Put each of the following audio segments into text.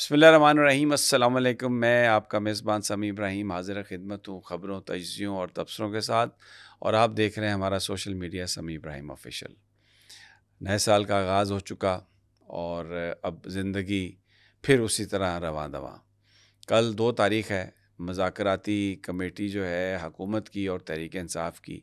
بسم اللہ الرحمن الرحیم۔ السلام علیکم۔ میں آپ کا میزبان سمیع ابراہیم حاضر خدمت ہوں خبروں، تجزیوں اور تبصروں کے ساتھ، اور آپ دیکھ رہے ہیں ہمارا سوشل میڈیا سمیع ابراہیم آفیشیل۔ نئے سال کا آغاز ہو چکا اور اب زندگی پھر اسی طرح رواں دواں۔ کل 2 تاریخ ہے۔ مذاکراتی کمیٹی جو ہے حکومت کی اور تحریک انصاف کی،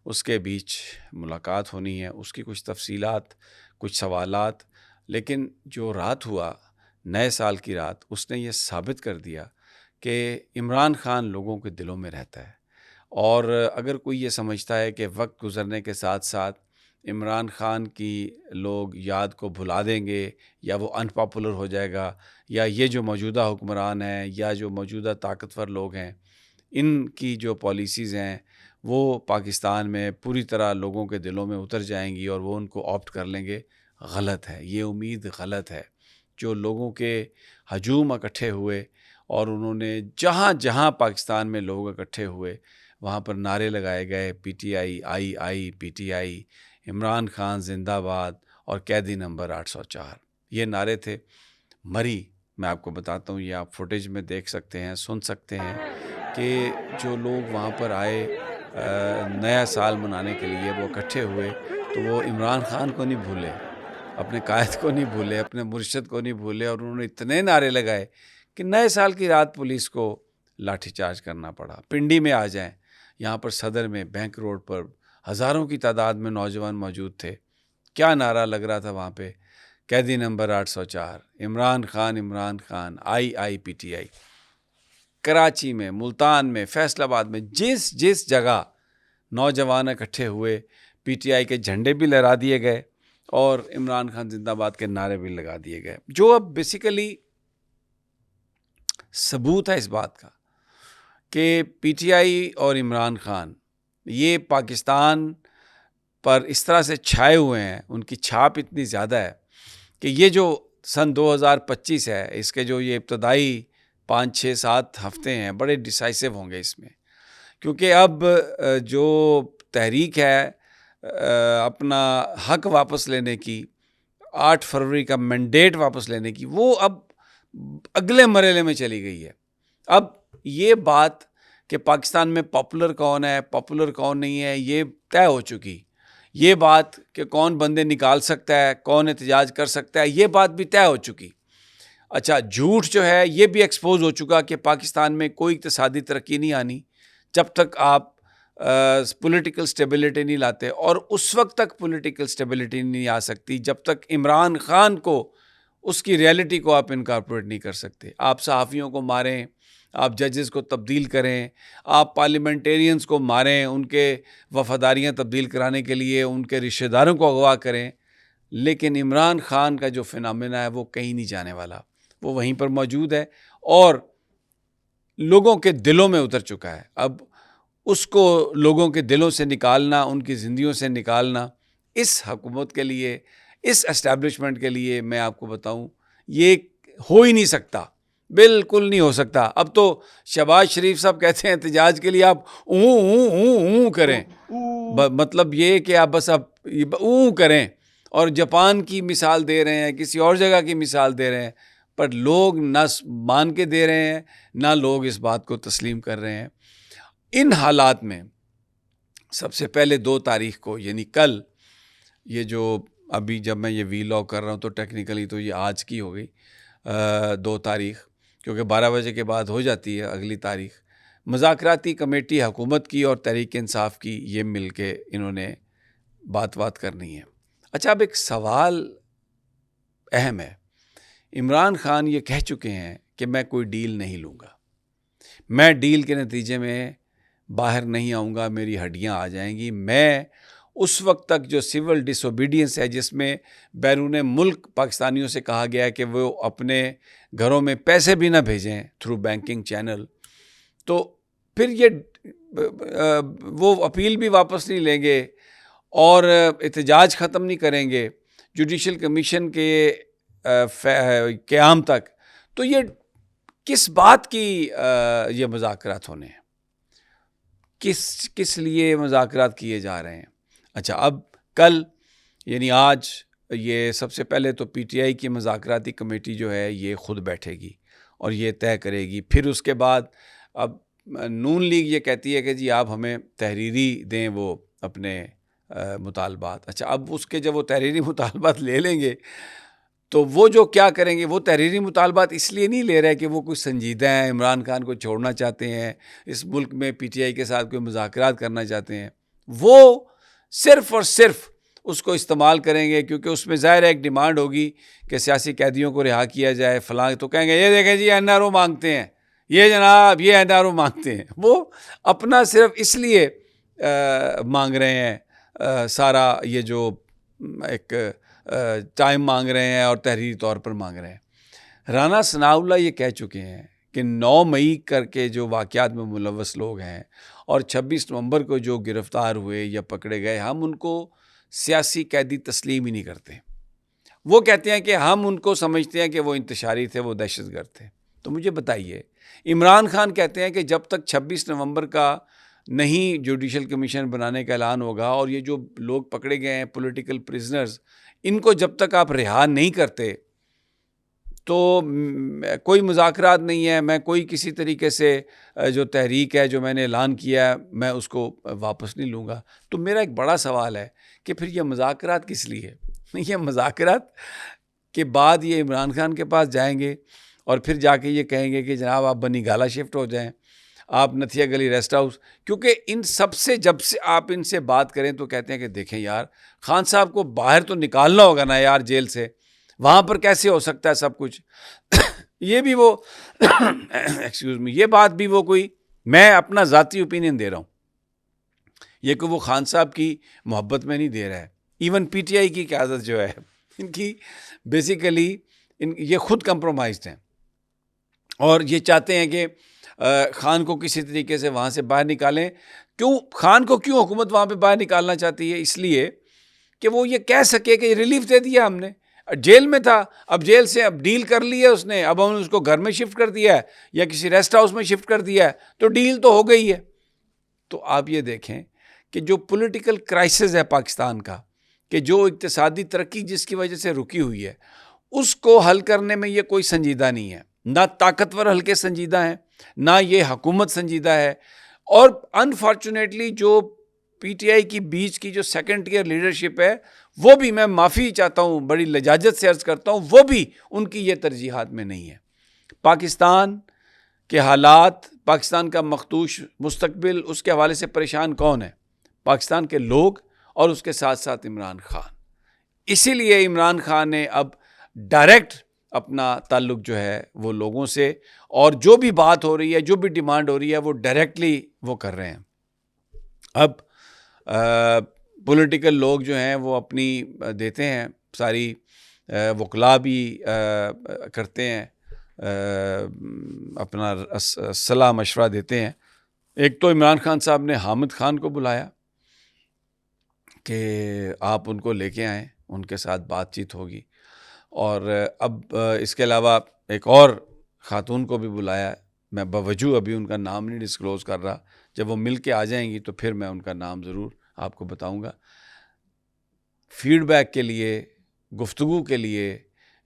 اس کے بیچ ملاقات ہونی ہے، اس کی کچھ تفصیلات، کچھ سوالات، لیکن جو رات ہوا نئے سال کی رات، اس نے یہ ثابت کر دیا کہ عمران خان لوگوں کے دلوں میں رہتا ہے۔ اور اگر کوئی یہ سمجھتا ہے کہ وقت گزرنے کے ساتھ ساتھ عمران خان کی لوگ یاد کو بھلا دیں گے یا وہ ان پاپولر ہو جائے گا، یا یہ جو موجودہ حکمران ہیں یا جو موجودہ طاقتور لوگ ہیں، ان کی جو پالیسیز ہیں وہ پاکستان میں پوری طرح لوگوں کے دلوں میں اتر جائیں گی اور وہ ان کو آپٹ کر لیں گے، غلط ہے۔ یہ امید غلط ہے۔ جو لوگوں کے ہجوم اکٹھے ہوئے اور انہوں نے جہاں جہاں پاکستان میں لوگ اکٹھے ہوئے وہاں پر نعرے لگائے گئے، P T I, P T I, Imran Khan زندہ باد اور قیدی نمبر 804، یہ نعرے تھے۔ مری، میں آپ کو بتاتا ہوں، یہ آپ فوٹیج میں دیکھ سکتے ہیں، سن سکتے ہیں کہ جو لوگ وہاں پر آئے نیا سال منانے کے لیے، وہ اکٹھے ہوئے تو وہ عمران خان کو نہیں بھولے، اپنے قائد کو نہیں بھولے، اپنے مرشد کو نہیں بھولے، اور انہوں نے اتنے نعرے لگائے کہ نئے سال کی رات پولیس کو لاٹھی چارج کرنا پڑا۔ پنڈی میں آ جائیں، یہاں پر صدر میں، بینک روڈ پر ہزاروں کی تعداد میں نوجوان موجود تھے۔ کیا نعرہ لگ رہا تھا وہاں پہ؟ قیدی number 804، Imran Khan, I P T I. Karachi میں، ملتان میں، فیصل آباد میں، جس جگہ نوجوان اکٹھے ہوئے، پی ٹی آئی کے جھنڈے بھی لہرا دیے گئے اور عمران خان زندہ باد کے نعرے بھی لگا دیے گئے، جو اب بیسیکلی ثبوت ہے اس بات کا کہ پی ٹی آئی اور عمران خان یہ پاکستان پر اس طرح سے چھائے ہوئے ہیں، ان کی چھاپ اتنی زیادہ ہے کہ یہ جو سن 2025 ہے، اس کے جو یہ ابتدائی 5، 6، 7 ہفتے ہیں، بڑے ڈیسائسو ہوں گے اس میں، کیونکہ اب جو تحریک ہے اپنا حق واپس لینے کی، 8 فروری کا مینڈیٹ واپس لینے کی، وہ اب اگلے مرحلے میں چلی گئی ہے۔ اب یہ بات کہ پاکستان میں پاپولر کون ہے، پاپولر کون نہیں ہے، یہ طے ہو چکی۔ یہ بات کہ کون بندے نکال سکتا ہے، کون احتجاج کر سکتا ہے، یہ بات بھی طے ہو چکی۔ اچھا، جھوٹ جو ہے یہ بھی ایکسپوز ہو چکا کہ پاکستان میں کوئی اقتصادی ترقی نہیں آنی جب تک آپ پولیٹیکل سٹیبلٹی نہیں لاتے، اور اس وقت تک پولیٹیکل سٹیبلٹی نہیں آ سکتی جب تک عمران خان کو، اس کی ریئلٹی کو آپ انکارپوریٹ نہیں کر سکتے۔ آپ صحافیوں کو ماریں، آپ ججز کو تبدیل کریں، آپ پارلیمنٹیرینز کو ماریں، ان کے وفاداریاں تبدیل کرانے کے لیے ان کے رشتہ داروں کو اغوا کریں، لیکن عمران خان کا جو فینامنا ہے وہ کہیں نہیں جانے والا، وہ وہیں پر موجود ہے اور لوگوں کے دلوں میں اتر چکا ہے۔ اب اس کو لوگوں کے دلوں سے نکالنا، ان کی زندگیوں سے نکالنا، اس حکومت کے لیے، اس اسٹیبلشمنٹ کے لیے، میں آپ کو بتاؤں، یہ ہو ہی نہیں سکتا، بالکل نہیں ہو سکتا۔ اب تو شہباز شریف صاحب کہتے ہیں احتجاج کے لیے آپ اوں کریں، مطلب یہ کہ آپ بس اب اوں کریں، اور جاپان کی مثال دے رہے ہیں، کسی اور جگہ کی مثال دے رہے ہیں، پر لوگ نہ مان کے دے رہے ہیں، نہ لوگ اس بات کو تسلیم کر رہے ہیں۔ ان حالات میں سب سے پہلے 2 تاریخ کو، یعنی کل، یہ جو ابھی جب میں یہ ویلاگ کر رہا ہوں تو ٹیکنیکلی تو یہ آج کی ہو گئی 2 تاریخ، کیونکہ 12 بجے کے بعد ہو جاتی ہے اگلی تاریخ، مذاکراتی کمیٹی حکومت کی اور تحریک انصاف کی، یہ مل کے انہوں نے بات کرنی ہے۔ اچھا، اب ایک سوال اہم ہے۔ عمران خان یہ کہہ چکے ہیں کہ میں کوئی ڈیل نہیں لوں گا، میں ڈیل کے نتیجے میں باہر نہیں آؤں گا، میری ہڈیاں آ جائیں گی، میں اس وقت تک جو سول ڈس اوبیڈینس ہے، جس میں بیرون ملک پاکستانیوں سے کہا گیا ہے کہ وہ اپنے گھروں میں پیسے بھی نہ بھیجیں تھرو بینکنگ چینل، تو پھر یہ وہ اپیل بھی واپس نہیں لیں گے اور احتجاج ختم نہیں کریں گے جوڈیشل کمیشن کے قیام تک، تو یہ کس بات کی یہ مذاکرات ہونے ہیں؟ کس لیے مذاکرات کیے جا رہے ہیں؟ اچھا، اب کل یعنی آج یہ سب سے پہلے تو پی ٹی آئی کی مذاکراتی کمیٹی جو ہے یہ خود بیٹھے گی اور یہ طے کرے گی. پھر اس کے بعد اب نون لیگ یہ کہتی ہے کہ جی آپ ہمیں تحریری دیں وہ اپنے مطالبات. اچھا اب اس کے جب وہ تحریری مطالبات لے لیں گے تو وہ جو کیا کریں گے، وہ تحریری مطالبات اس لیے نہیں لے رہے کہ وہ کچھ سنجیدہ ہیں، عمران خان کو چھوڑنا چاہتے ہیں، اس ملک میں پی ٹی آئی کے ساتھ کوئی مذاکرات کرنا چاہتے ہیں. وہ صرف اور صرف اس کو استعمال کریں گے کیونکہ اس میں ظاہر ایک ڈیمانڈ ہوگی کہ سیاسی قیدیوں کو رہا کیا جائے فلاں، تو کہیں گے یہ دیکھیں جی این آر او مانگتے ہیں، یہ جناب یہ این آر او مانگتے ہیں. وہ اپنا صرف اس لیے مانگ رہے ہیں سارا یہ جو ایک ٹائم مانگ رہے ہیں اور تحریری طور پر مانگ رہے ہیں. رانا ثناء اللہ یہ کہہ چکے ہیں کہ 9 مئی کر کے جو واقعات میں ملوث لوگ ہیں اور 26 نومبر کو جو گرفتار ہوئے یا پکڑے گئے، ہم ان کو سیاسی قیدی تسلیم ہی نہیں کرتے. وہ کہتے ہیں کہ ہم ان کو سمجھتے ہیں کہ وہ انتشاری تھے، وہ دہشت گرد تھے. تو مجھے بتائیے، عمران خان کہتے ہیں کہ جب تک 26 نومبر کا نہیں جوڈیشل کمیشن بنانے کا اعلان ہوگا اور یہ جو لوگ پکڑے گئے ہیں پولیٹیکل پریزنرز، ان کو جب تک آپ رہا نہیں کرتے تو کوئی مذاکرات نہیں ہے، میں کوئی کسی طریقے سے جو تحریک ہے جو میں نے اعلان کیا ہے میں اس کو واپس نہیں لوں گا. تو میرا ایک بڑا سوال ہے کہ پھر یہ مذاکرات کس لیے؟ یہ مذاکرات کے بعد یہ عمران خان کے پاس جائیں گے اور پھر جا کے یہ کہیں گے کہ جناب آپ بنی گالا شفٹ ہو جائیں، آپ نتھیا گلی ریسٹ ہاؤس. کیونکہ ان سب سے جب سے آپ ان سے بات کریں تو کہتے ہیں کہ دیکھیں یار خان صاحب کو باہر تو نکالنا ہوگا نا یار جیل سے، وہاں پر کیسے ہو سکتا ہے سب کچھ. یہ بھی وہ ایکسکیوز می، یہ بات بھی وہ کوئی، میں اپنا ذاتی اوپینین دے رہا ہوں، یہ کہ وہ خان صاحب کی محبت میں نہیں دے رہا ہے. ایون پی ٹی آئی کی قیادت جو ہے ان کی بیسیکلی یہ خود کمپرومائزڈ ہیں اور یہ چاہتے ہیں کہ خان کو کسی طریقے سے وہاں سے باہر نکالیں. کیوں خان کو کیوں حکومت وہاں پہ باہر نکالنا چاہتی ہے؟ اس لیے کہ وہ یہ کہہ سکے کہ ریلیف دے دیا ہم نے، جیل میں تھا، اب جیل سے اب ڈیل کر لی ہے اس نے، اب ہم نے اس کو گھر میں شفٹ کر دیا ہے یا کسی ریسٹ ہاؤس میں شفٹ کر دیا ہے تو ڈیل تو ہو گئی ہے. تو آپ یہ دیکھیں کہ جو پولیٹیکل کرائسس ہے پاکستان کا، کہ جو اقتصادی ترقی جس کی وجہ سے رکی ہوئی ہے، اس کو حل کرنے میں یہ کوئی سنجیدہ نہیں ہے. نہ طاقتور حلقے سنجیدہ ہیں، نہ یہ حکومت سنجیدہ ہے. اور انفارچونیٹلی جو پی ٹی آئی کی بیچ کی جو سیکنڈ ٹیئر لیڈرشپ ہے، وہ بھی، میں معافی چاہتا ہوں، بڑی لجاجت سے عرض کرتا ہوں، وہ بھی ان کی یہ ترجیحات میں نہیں ہے. پاکستان کے حالات، پاکستان کا مخدوش مستقبل، اس کے حوالے سے پریشان کون ہے؟ پاکستان کے لوگ اور اس کے ساتھ ساتھ عمران خان. اسی لیے عمران خان نے اب ڈائریکٹ اپنا تعلق جو ہے وہ لوگوں سے، اور جو بھی بات ہو رہی ہے، جو بھی ڈیمانڈ ہو رہی ہے، وہ ڈائریکٹلی وہ کر رہے ہیں. اب پولیٹیکل لوگ جو ہیں وہ اپنی دیتے ہیں، ساری وکلاء بھی کرتے ہیں، اپنا صلاح مشورہ دیتے ہیں. ایک تو عمران خان صاحب نے حامد خان کو بلایا کہ آپ ان کو لے کے آئیں، ان کے ساتھ بات چیت ہوگی. اور اب اس کے علاوہ ایک اور خاتون کو بھی بلایا، میں بوجہ ابھی ان کا نام نہیں ڈسکلوز کر رہا، جب وہ مل کے آ جائیں گی تو پھر میں ان کا نام ضرور آپ کو بتاؤں گا. فیڈ بیک کے لیے، گفتگو کے لیے،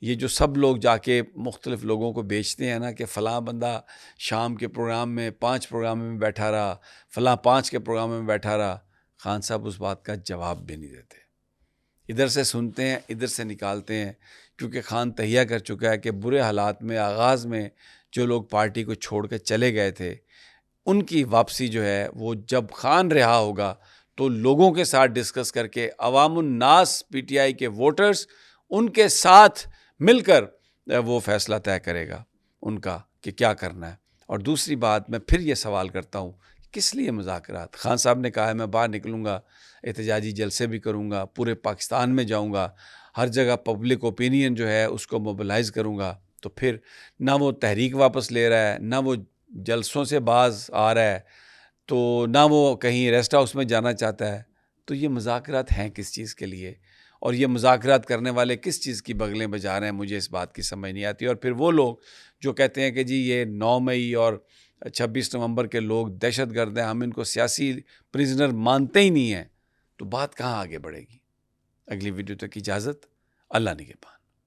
یہ جو سب لوگ جا کے مختلف لوگوں کو بیچتے ہیں نا کہ فلاں بندہ شام کے پروگرام میں 5 پروگرام میں بیٹھا رہا، فلاں 5 کے پروگرام میں بیٹھا رہا، خان صاحب اس بات کا جواب بھی نہیں دیتے. ادھر سے سنتے ہیں، ادھر سے نکالتے ہیں، کیونکہ خان تہیہ کر چکا ہے کہ برے حالات میں، آغاز میں جو لوگ پارٹی کو چھوڑ کے چلے گئے تھے، ان کی واپسی جو ہے وہ جب خان رہا ہوگا تو لوگوں کے ساتھ ڈسکس کر کے، عوام الناس پی ٹی آئی کے ووٹرز ان کے ساتھ مل کر وہ فیصلہ طے کرے گا ان کا کہ کیا کرنا ہے. اور دوسری بات، میں پھر یہ سوال کرتا ہوں، کس لیے مذاکرات؟ خان صاحب نے کہا ہے میں باہر نکلوں گا، احتجاجی جلسے بھی کروں گا، پورے پاکستان میں جاؤں گا، ہر جگہ پبلک اوپینین جو ہے اس کو موبلائز کروں گا. تو پھر نہ وہ تحریک واپس لے رہا ہے، نہ وہ جلسوں سے باز آ رہا ہے، تو نہ وہ کہیں ریسٹ ہاؤس میں جانا چاہتا ہے. تو یہ مذاکرات ہیں کس چیز کے لیے؟ اور یہ مذاکرات کرنے والے کس چیز کی بغلیں بجا رہے ہیں؟ مجھے اس بات کی سمجھ نہیں آتی. اور پھر وہ لوگ جو کہتے ہیں کہ جی یہ 9 مئی اور 26 نومبر کے لوگ دہشت گرد ہیں، ہم ان کو سیاسی پریزنر مانتے ہی نہیں ہیں، تو بات کہاں آگے بڑھے گی؟ اگلی ویڈیو تک اجازت، اللہ نگہبان.